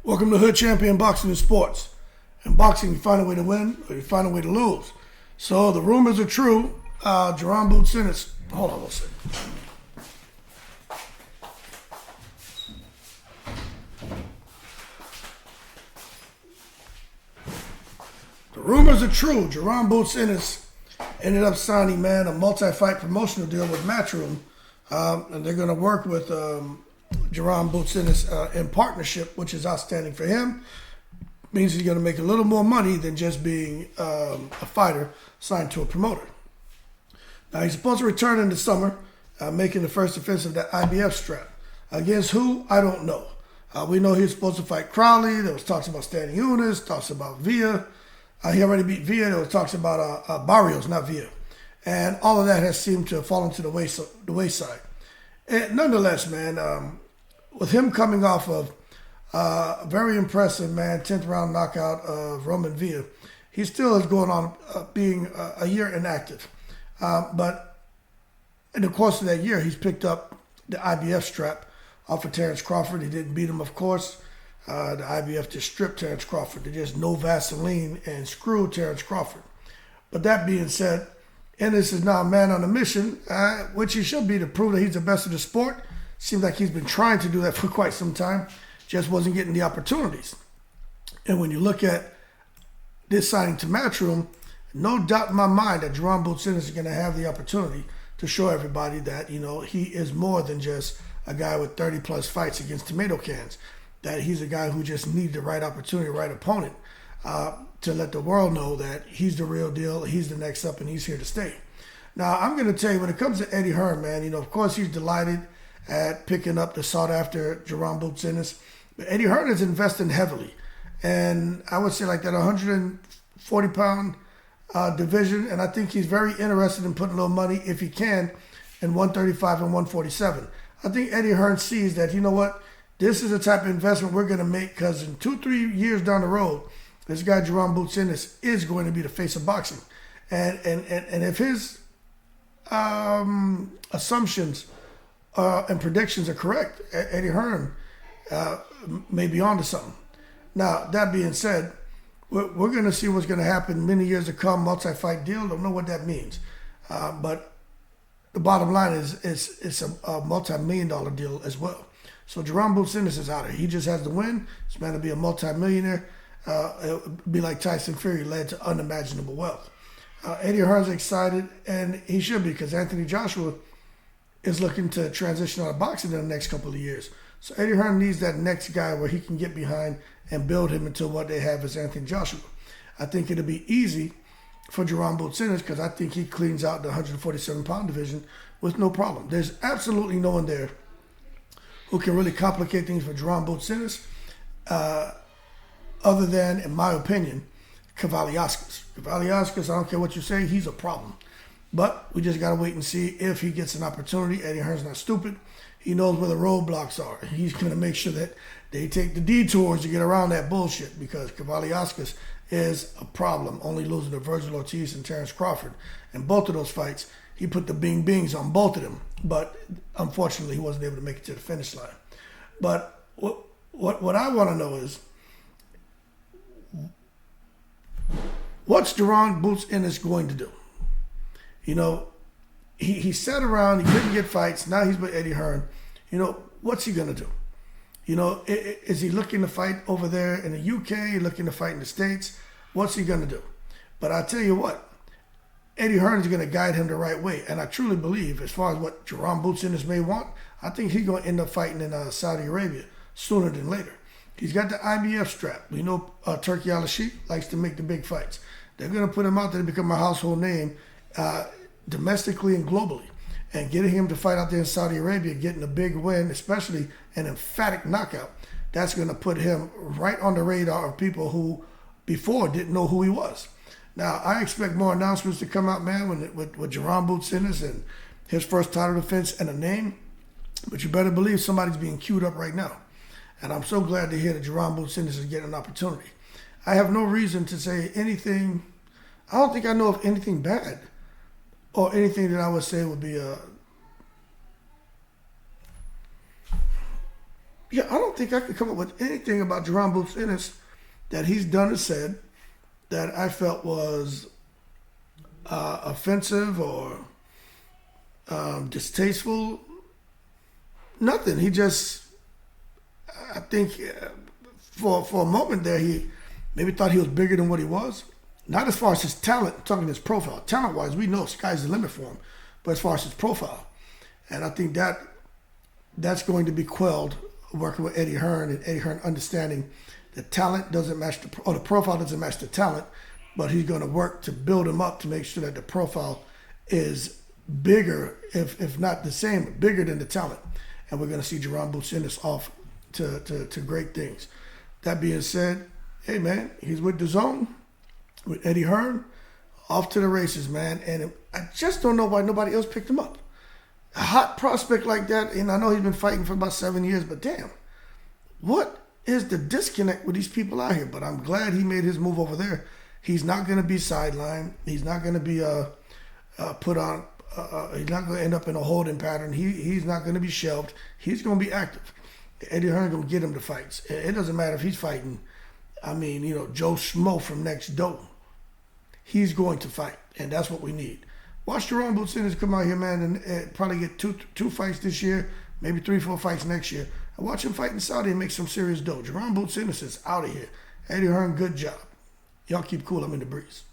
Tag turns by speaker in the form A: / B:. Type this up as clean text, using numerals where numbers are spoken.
A: Welcome to Hood Champion Boxing and Sports. In boxing, you find a way to win or you find a way to lose. So the rumors are true. Jaron Boots Ennis. Hold on one second. The rumors are true. Jaron Boots Ennis ended up signing, a multi-fight promotional deal with Matchroom. And they're going to work with Jaron Boots Ennis in partnership, which is outstanding for him. Means he's going to make a little more money than just being a fighter signed to a promoter. Now, he's supposed to return in the summer, making the first defense of that IBF strap. Against who? I don't know. We know he was supposed to fight Crowley. There was talks about Stanley Ennis, talks about Villa. He already beat Villa. There was talks about Barrios, not Villa. And all of that has seemed to have fallen to the wayside. And nonetheless, with him coming off of very impressive, 10th round knockout of Roman Villa, he still is going on being a year inactive. But in the course of that year, he's picked up the IBF strap off of Terrence Crawford. He didn't beat him, of course. The IBF just stripped Terrence Crawford. They just no Vaseline and screwed Terrence Crawford. But that being said, Ennis is now a man on a mission, which he should be, to prove that he's the best of the sport. Seems like he's been trying to do that for quite some time, just wasn't getting the opportunities. And when you look at this signing to Matchroom, no doubt in my mind that Jaron Boots Ennis is going to have the opportunity to show everybody that, he is more than just a guy with 30 plus fights against tomato cans. That he's a guy who just needs the right opportunity, right opponent, to let the world know that he's the real deal, he's the next up, and he's here to stay. Now, I'm going to tell you, when it comes to Eddie Hearn, of course he's delighted at picking up the sought-after Jaron Boots Ennis. But Eddie Hearn is investing heavily. And I would say like that 140-pound division, and I think he's very interested in putting a little money, if he can, in 135 and 147. I think Eddie Hearn sees that, this is the type of investment we're going to make, because in 2-3 years down the road, this guy Jaron Boots Ennis is going to be the face of boxing. And if his assumptions and predictions are correct, Eddie Hearn may be onto something. Now, that being said, we're going to see what's going to happen many years to come. Multi-fight deal, don't know what that means. But the bottom line is it's a multi-million-dollar deal as well. So Jaron Boots Ennis is out here. He just has to win. This man will be a multi-millionaire. It would be like Tyson Fury, led to unimaginable wealth. Eddie Hearn's excited, and he should be, because Anthony Joshua is looking to transition out of boxing in the next couple of years. So Eddie Hearn needs that next guy where he can get behind and build him into what they have as Anthony Joshua. I think it'll be easy for Jaron Boots Ennis, because I think he cleans out the 147-pound division with no problem. There's absolutely no one there who can really complicate things for Jaron Boots Ennis, other than, in my opinion, Kavaliauskas. Kavaliauskas, I don't care what you say, he's a problem. But we just got to wait and see if he gets an opportunity. Eddie Hearn's not stupid. He knows where the roadblocks are. He's going to make sure that they take the detours to get around that bullshit, because Kavaliauskas is a problem, only losing to Virgil Ortiz and Terrence Crawford. And both of those fights, he put the bing-bings on both of them. But unfortunately, he wasn't able to make it to the finish line. But what I want to know is, what's Jaron Boots Ennis going to do? He sat around, he couldn't get fights. Now he's with Eddie Hearn. What's he going to do? Is he looking to fight over there in the UK, looking to fight in the States? What's he going to do? But I tell you what, Eddie Hearn is going to guide him the right way. And I truly believe, as far as what Jaron Boots Ennis may want, I think he's going to end up fighting in Saudi Arabia sooner than later. He's got the IBF strap. We know Turkey Al-Sheikh likes to make the big fights. They're going to put him out there to become a household name domestically and globally. And getting him to fight out there in Saudi Arabia, getting a big win, especially an emphatic knockout, that's going to put him right on the radar of people who before didn't know who he was. Now, I expect more announcements to come out, with Jaron Boots Ennis and his first title defense and a name. But you better believe somebody's being queued up right now. And I'm so glad to hear that Jaron Boots Ennis is getting an opportunity. I have no reason to say anything. I don't think I know of anything bad or anything that I would say would be Yeah, I don't think I could come up with anything about Jaron Boots Ennis that he's done or said that I felt was offensive or distasteful. Nothing. He just, I think, for a moment there, he maybe thought he was bigger than what he was. Not as far as his talent, I'm talking his profile. Talent-wise, we know sky's the limit for him. But as far as his profile, and I think that's going to be quelled working with Eddie Hearn, and Eddie Hearn understanding the talent doesn't match the profile doesn't match the talent, but he's going to work to build him up to make sure that the profile is bigger, if not the same, bigger than the talent. And we're going to see Jaron Boots Ennis off to great things. That being said, hey man, he's with the Zone, with Eddie Hearn, off to the races, man. And I just don't know why nobody else picked him up. A hot prospect like that, and I know he's been fighting for about 7 years, but damn, what is the disconnect with these people out here? But I'm glad he made his move over there. He's not going to be sidelined. He's not going to be put on. He's not going to end up in a holding pattern. He's not going to be shelved. He's going to be active. Eddie Hearn going to get him the fights. It doesn't matter if he's fighting, Joe Schmo from next door. He's going to fight, and that's what we need. Watch Jaron Boots Ennis come out here, man, and probably get two fights this year, maybe 3-4 fights next year. And watch him fight in Saudi and make some serious dough. Jaron Boots Ennis is out of here. Eddie Hearn, good job. Y'all keep cool. I'm in the breeze.